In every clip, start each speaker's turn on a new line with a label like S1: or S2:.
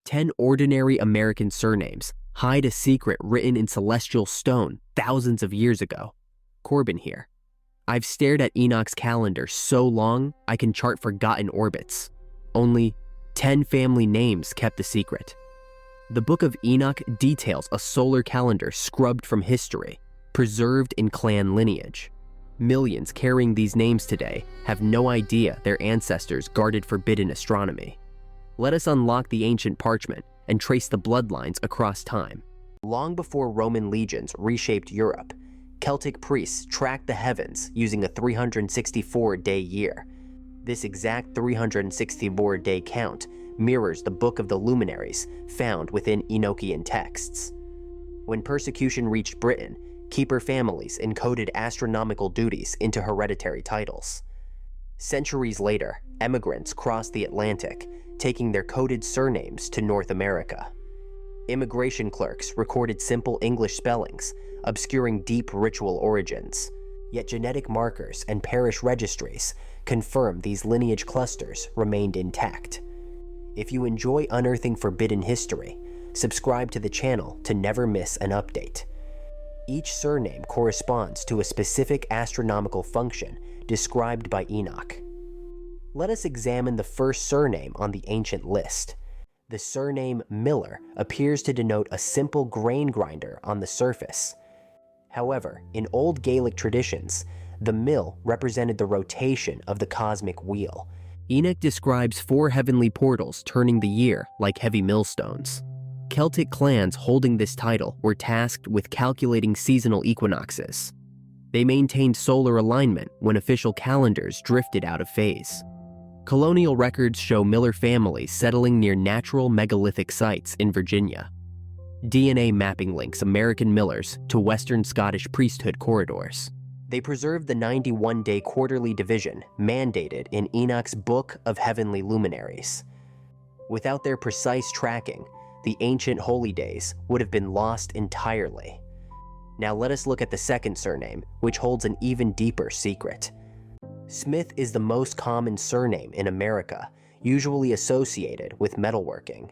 S1: 10 ordinary American surnames hide a secret written in celestial stone thousands of years ago. Corbin here. I've stared at Enoch's calendar so long I can chart forgotten orbits. Only 10 family names kept the secret. The Book of Enoch details a solar calendar scrubbed from history, preserved in clan lineage. Millions carrying these names today have no idea their ancestors guarded forbidden astronomy. Let us unlock the ancient parchment and trace the bloodlines across time. Long before Roman legions reshaped Europe, Celtic priests tracked the heavens using a 364-day year. This exact 364-day count mirrors the Book of the Luminaries found within Enochian texts. When persecution reached Britain, keeper families encoded astronomical duties into hereditary titles. Centuries later, emigrants crossed the Atlantic, taking their coded surnames to North America. Immigration clerks recorded simple English spellings, obscuring deep ritual origins. Yet genetic markers and parish registries confirm these lineage clusters remained intact. If you enjoy unearthing forbidden history, subscribe to the channel to never miss an update. Each surname corresponds to a specific astronomical function described by Enoch. Let us examine the first surname on the ancient list. The surname Miller appears to denote a simple grain grinder on the surface. However, in old Gaelic traditions, the mill represented the rotation of the cosmic wheel. Enoch describes 4 heavenly portals turning the year like heavy millstones. Celtic clans holding this title were tasked with calculating seasonal equinoxes. They maintained solar alignment when official calendars drifted out of phase. Colonial records show Miller families settling near natural megalithic sites in Virginia. DNA mapping links American Millers to Western Scottish priesthood corridors. They preserved the 91-day quarterly division mandated in Enoch's Book of Heavenly Luminaries. Without their precise tracking, the ancient holy days would have been lost entirely. Now let us look at the second surname, which holds an even deeper secret. Smith is the most common surname in America, usually associated with metalworking.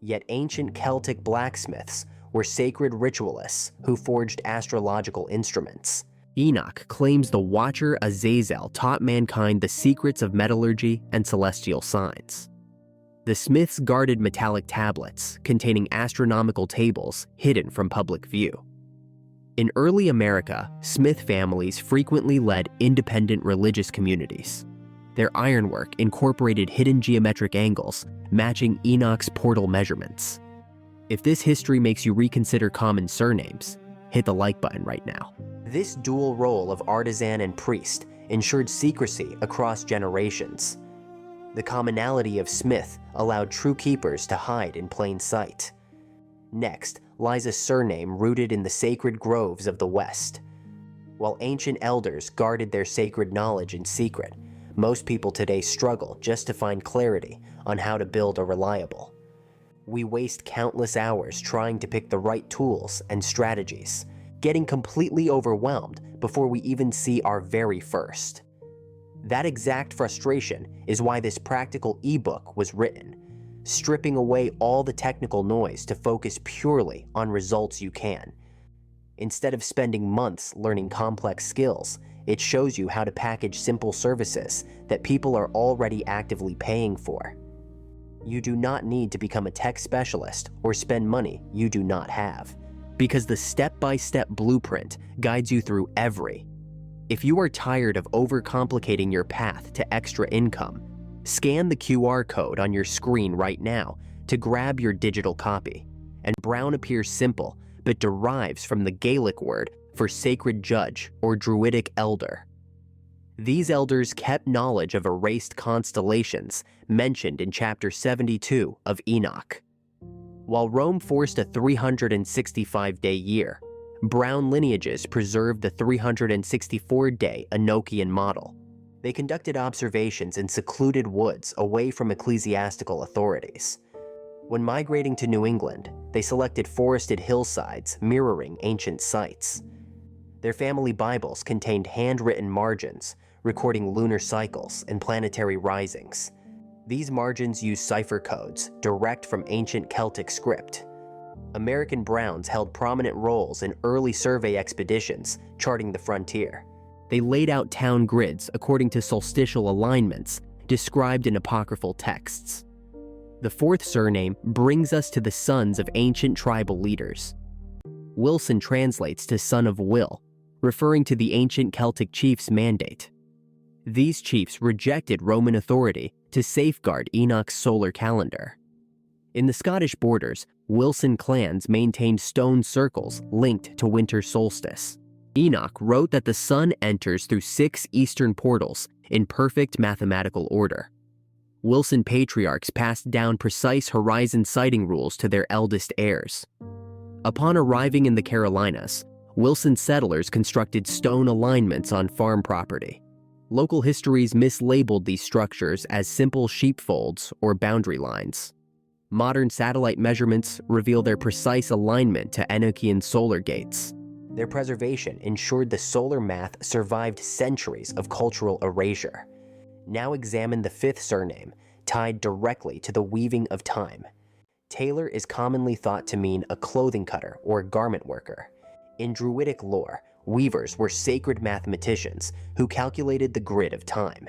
S1: Yet ancient Celtic blacksmiths were sacred ritualists who forged astrological instruments. Enoch claims the Watcher Azazel taught mankind the secrets of metallurgy and celestial signs. The Smiths guarded metallic tablets containing astronomical tables hidden from public view. In early America, Smith families frequently led independent religious communities. Their ironwork incorporated hidden geometric angles, matching Enoch's portal measurements. If this history makes you reconsider common surnames, hit the like button right now. This dual role of artisan and priest ensured secrecy across generations. The commonality of Smith allowed true keepers to hide in plain sight. Next lies a surname rooted in the sacred groves of the West. While ancient elders guarded their sacred knowledge in secret, most people today struggle just to find clarity on how to build a reliable. We waste countless hours trying to pick the right tools and strategies, getting completely overwhelmed before we even see our very first. That exact frustration is why this practical ebook was written, stripping away all the technical noise to focus purely on results you can. Instead of spending months learning complex skills, it shows you how to package simple services that people are already actively paying for. You do not need to become a tech specialist or spend money you do not have, because the step-by-step blueprint guides you through every. If you are tired of overcomplicating your path to extra income, scan the QR code on your screen right now to grab your digital copy. And Brown appears simple, but derives from the Gaelic word for sacred judge or druidic elder. These elders kept knowledge of erased constellations mentioned in chapter 72 of Enoch. While Rome forced a 365-day year, Brown lineages preserved the 364-day Enochian model. They conducted observations in secluded woods away from ecclesiastical authorities. When migrating to New England, they selected forested hillsides mirroring ancient sites. Their family Bibles contained handwritten margins recording lunar cycles and planetary risings. These margins use cipher codes direct from ancient Celtic script. American Browns held prominent roles in early survey expeditions charting the frontier. They laid out town grids according to solstitial alignments described in apocryphal texts. The fourth surname brings us to the sons of ancient tribal leaders. Wilson translates to son of will, referring to the ancient Celtic chief's mandate. These chiefs rejected Roman authority to safeguard Enoch's solar calendar. In the Scottish borders, Wilson clans maintained stone circles linked to winter solstice. Enoch wrote that the sun enters through 6 eastern portals in perfect mathematical order. Wilson patriarchs passed down precise horizon sighting rules to their eldest heirs. Upon arriving in the Carolinas, Wilson settlers constructed stone alignments on farm property. Local histories mislabeled these structures as simple sheepfolds or boundary lines. Modern satellite measurements reveal their precise alignment to Enochian solar gates. Their preservation ensured the solar math survived centuries of cultural erasure. Now examine the fifth surname, tied directly to the weaving of time. Tailor is commonly thought to mean a clothing cutter or garment worker. In Druidic lore, weavers were sacred mathematicians who calculated the grid of time.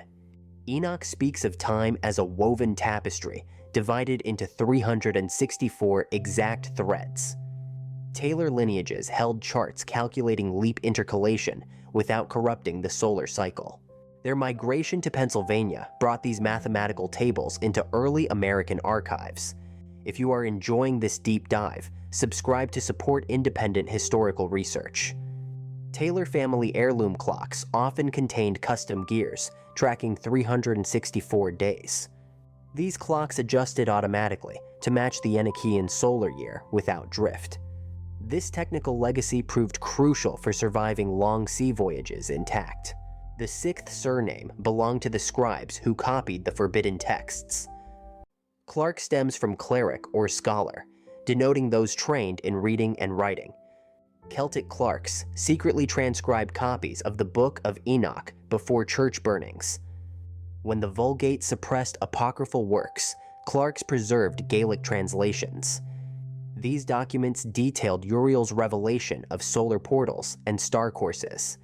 S1: Enoch speaks of time as a woven tapestry divided into 364 exact threads. Tailor lineages held charts calculating leap intercalation without corrupting the solar cycle. Their migration to Pennsylvania brought these mathematical tables into early American archives. If you are enjoying this deep dive, subscribe to support independent historical research. Taylor family heirloom clocks often contained custom gears, tracking 364 days. These clocks adjusted automatically to match the Enochian solar year without drift. This technical legacy proved crucial for surviving long sea voyages intact. The sixth surname belonged to the scribes who copied the forbidden texts. Clark stems from cleric or scholar, denoting those trained in reading and writing. Celtic clerks secretly transcribed copies of the Book of Enoch before church burnings. When the Vulgate suppressed apocryphal works, clerks preserved Gaelic translations. These documents detailed Uriel's revelation of solar portals and star courses.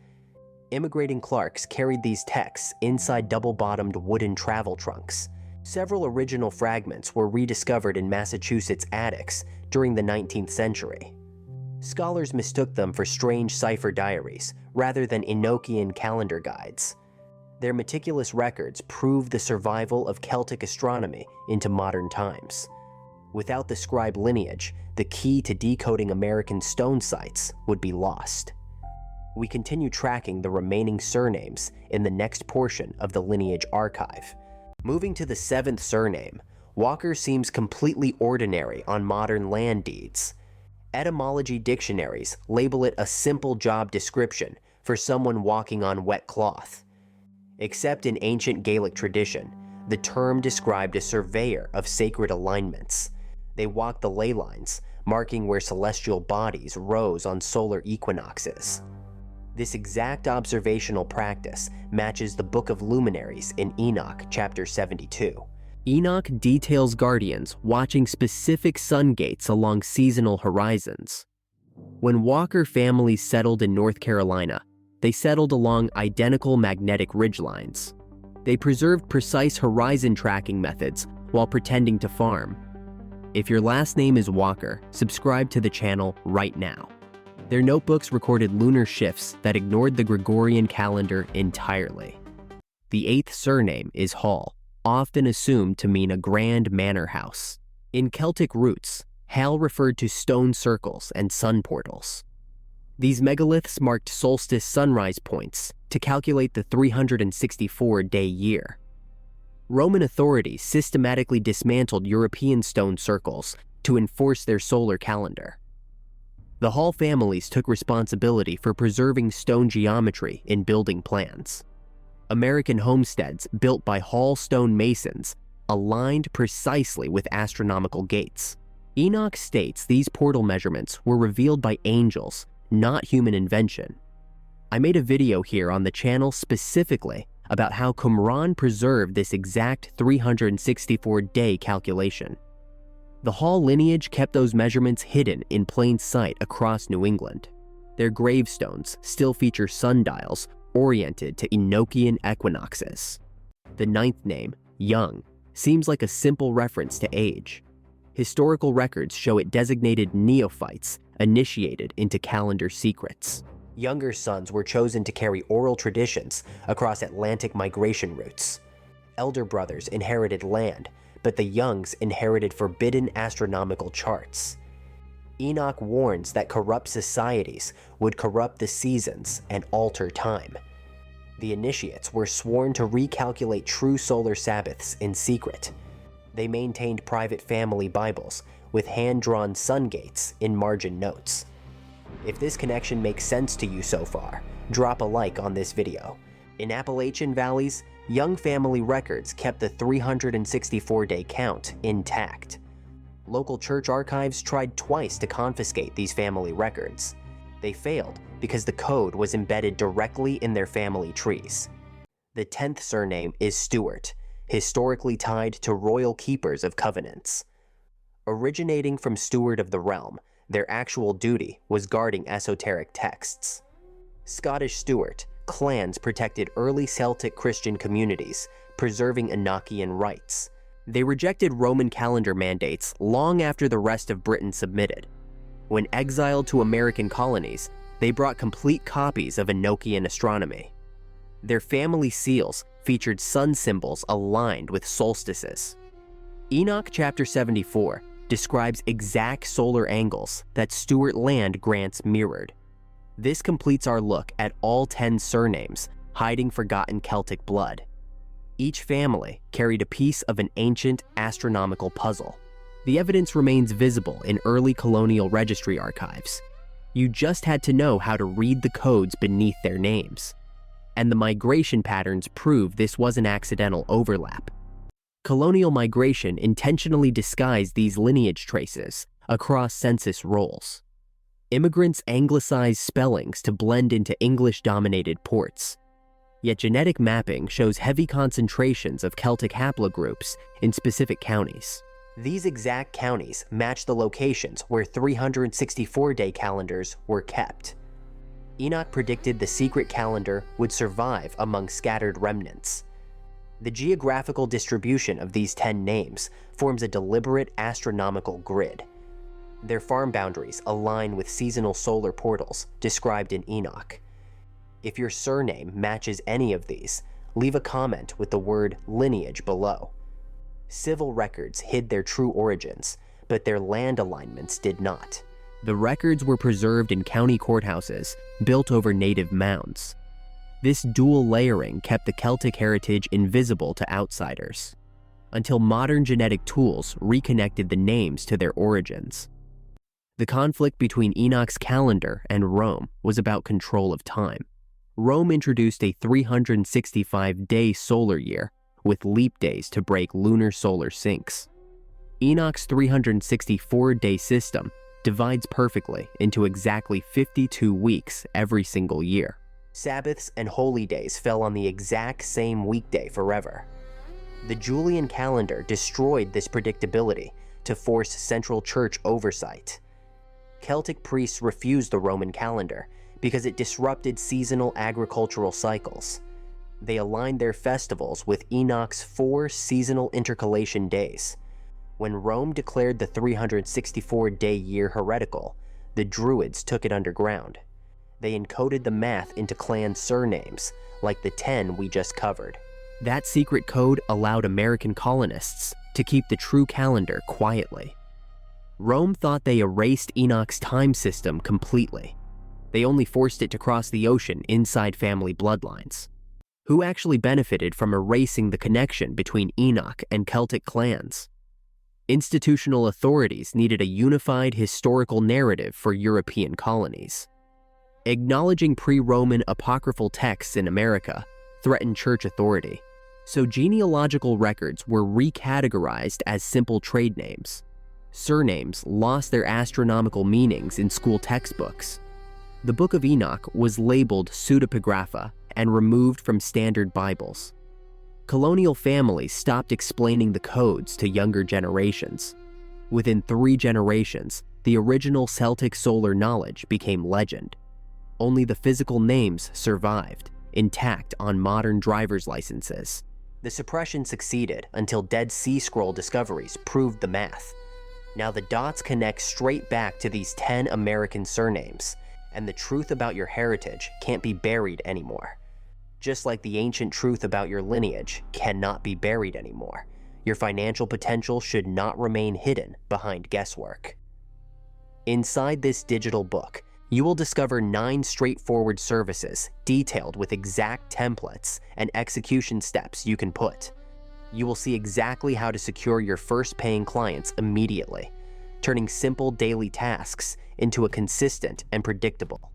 S1: Immigrating clerks carried these texts inside double-bottomed wooden travel trunks. Several original fragments were rediscovered in Massachusetts attics during the 19th century. Scholars mistook them for strange cipher diaries rather than Enochian calendar guides. Their meticulous records prove the survival of Celtic astronomy into modern times. Without the scribe lineage, the key to decoding American stone sites would be lost. We continue tracking the remaining surnames in the next portion of the lineage archive. Moving to the seventh surname, Walker seems completely ordinary on modern land deeds. Etymology dictionaries label it a simple job description for someone walking on wet cloth. Except in ancient Gaelic tradition, the term described a surveyor of sacred alignments. They walked the ley lines, marking where celestial bodies rose on solar equinoxes. This exact observational practice matches the Book of Luminaries in Enoch, chapter 72. Enoch details guardians watching specific sun gates along seasonal horizons. When Walker families settled in North Carolina, they settled along identical magnetic ridgelines. They preserved precise horizon tracking methods while pretending to farm. If your last name is Walker, subscribe to the channel right now. Their notebooks recorded lunar shifts that ignored the Gregorian calendar entirely. The eighth surname is Hall, often assumed to mean a grand manor house. In Celtic roots, Hall referred to stone circles and sun portals. These megaliths marked solstice sunrise points to calculate the 364-day year. Roman authorities systematically dismantled European stone circles to enforce their solar calendar. The Hall families took responsibility for preserving stone geometry in building plans. American homesteads built by Hall stone masons aligned precisely with astronomical gates. Enoch states these portal measurements were revealed by angels, not human invention. I made a video here on the channel specifically about how Qumran preserved this exact 364-day calculation. The Hall lineage kept those measurements hidden in plain sight across New England. Their gravestones still feature sundials oriented to Enochian equinoxes. The ninth name, Young, seems like a simple reference to age. Historical records show it designated neophytes initiated into calendar secrets. Younger sons were chosen to carry oral traditions across Atlantic migration routes. Elder brothers inherited land, but the youngs inherited forbidden astronomical charts. Enoch warns that corrupt societies would corrupt the seasons and alter time. The initiates were sworn to recalculate true solar Sabbaths in secret. They maintained private family Bibles with hand-drawn sun gates in margin notes. If this connection makes sense to you so far, drop a like on this video. In Appalachian valleys, Young family records kept the 364-day count intact. Local church archives tried twice to confiscate these family records. They failed because the code was embedded directly in their family trees. The 10th surname is Stewart, historically tied to royal keepers of covenants. Originating from Steward of the Realm, their actual duty was guarding esoteric texts. Scottish Stewart clans protected early Celtic Christian communities, preserving Enochian rites. They rejected Roman calendar mandates long after the rest of Britain submitted. When exiled to American colonies, they brought complete copies of Enochian astronomy. Their family seals featured sun symbols aligned with solstices. Enoch chapter 74 describes exact solar angles that Stewart land grants mirrored. This completes our look at all 10 surnames hiding forgotten Celtic blood. Each family carried a piece of an ancient astronomical puzzle. The evidence remains visible in early colonial registry archives. You just had to know how to read the codes beneath their names. And the migration patterns prove this wasn't accidental overlap. Colonial migration intentionally disguised these lineage traces across census rolls. Immigrants anglicized spellings to blend into English-dominated ports. Yet genetic mapping shows heavy concentrations of Celtic haplogroups in specific counties. These exact counties match the locations where 364-day calendars were kept. Enoch predicted the secret calendar would survive among scattered remnants. The geographical distribution of these 10 names forms a deliberate astronomical grid. Their farm boundaries align with seasonal solar portals described in Enoch. If your surname matches any of these, leave a comment with the word lineage below. Civil records hid their true origins, but their land alignments did not. The records were preserved in county courthouses built over native mounds. This dual layering kept the Celtic heritage invisible to outsiders, until modern genetic tools reconnected the names to their origins. The conflict between Enoch's calendar and Rome was about control of time. Rome introduced a 365-day solar year with leap days to break lunar solar syncs. Enoch's 364-day system divides perfectly into exactly 52 weeks every single year. Sabbaths and holy days fell on the exact same weekday forever. The Julian calendar destroyed this predictability to force central church oversight. Celtic priests refused the Roman calendar because it disrupted seasonal agricultural cycles. They aligned their festivals with Enoch's 4 seasonal intercalation days. When Rome declared the 364-day year heretical, the Druids took it underground. They encoded the math into clan surnames, like the 10 we just covered. That secret code allowed American colonists to keep the true calendar quietly. Rome thought they erased Enoch's time system completely. They only forced it to cross the ocean inside family bloodlines. Who actually benefited from erasing the connection between Enoch and Celtic clans? Institutional authorities needed a unified historical narrative for European colonies. Acknowledging pre-Roman apocryphal texts in America threatened church authority, so genealogical records were recategorized as simple trade names. Surnames lost their astronomical meanings in school textbooks. The Book of Enoch was labeled pseudepigrapha and removed from standard Bibles. Colonial families stopped explaining the codes to younger generations. Within 3 generations, the original Celtic solar knowledge became legend. Only the physical names survived, intact on modern driver's licenses. The suppression succeeded until Dead Sea Scroll discoveries proved the math. Now the dots connect straight back to these 10 American surnames, and the truth about your heritage can't be buried anymore. Just like the ancient truth about your lineage cannot be buried anymore, your financial potential should not remain hidden behind guesswork. Inside this digital book, you will discover 9 straightforward services detailed with exact templates and execution steps you can put. You will see exactly how to secure your first paying clients immediately, turning simple daily tasks into a consistent and predictable.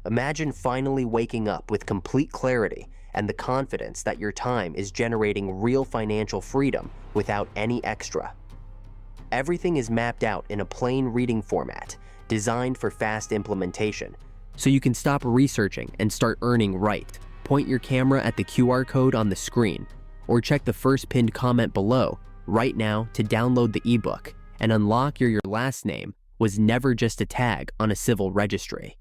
S1: Imagine finally waking up with complete clarity and the confidence that your time is generating real financial freedom without any extra. Everything is mapped out in a plain reading format, designed for fast implementation, so you can stop researching and start earning right. Point your camera at the QR code on the screen, or check the first pinned comment below right now to download the ebook and unlock your last name was never just a tag on a civil registry.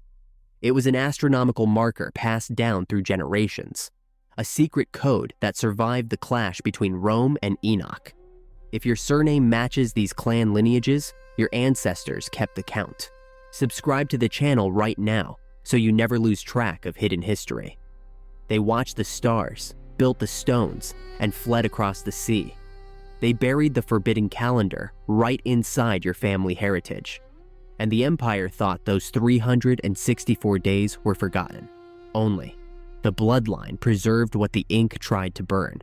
S1: It was an astronomical marker passed down through generations, a secret code that survived the clash between Rome and Enoch. If your surname matches these clan lineages, your ancestors kept the count. Subscribe to the channel right now so you never lose track of hidden history. They watched the stars, built the stones, and fled across the sea. They buried the forbidden calendar right inside your family heritage. And the empire thought those 364 days were forgotten. Only, the bloodline preserved what the ink tried to burn.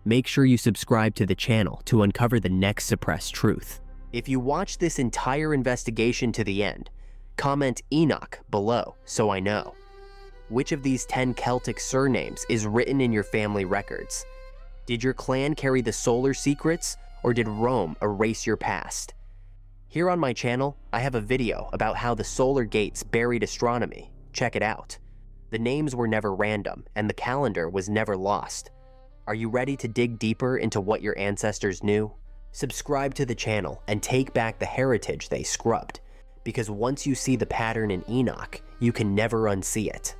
S1: Make sure you subscribe to the channel to uncover the next suppressed truth. If you watch this entire investigation to the end, comment Enoch below so I know. Which of these 10 Celtic surnames is written in your family records? Did your clan carry the solar secrets, or did Rome erase your past? Here on my channel, I have a video about how the solar gates buried astronomy. Check it out. The names were never random, and the calendar was never lost. Are you ready to dig deeper into what your ancestors knew? Subscribe to the channel and take back the heritage they scrubbed, because once you see the pattern in Enoch, you can never unsee it.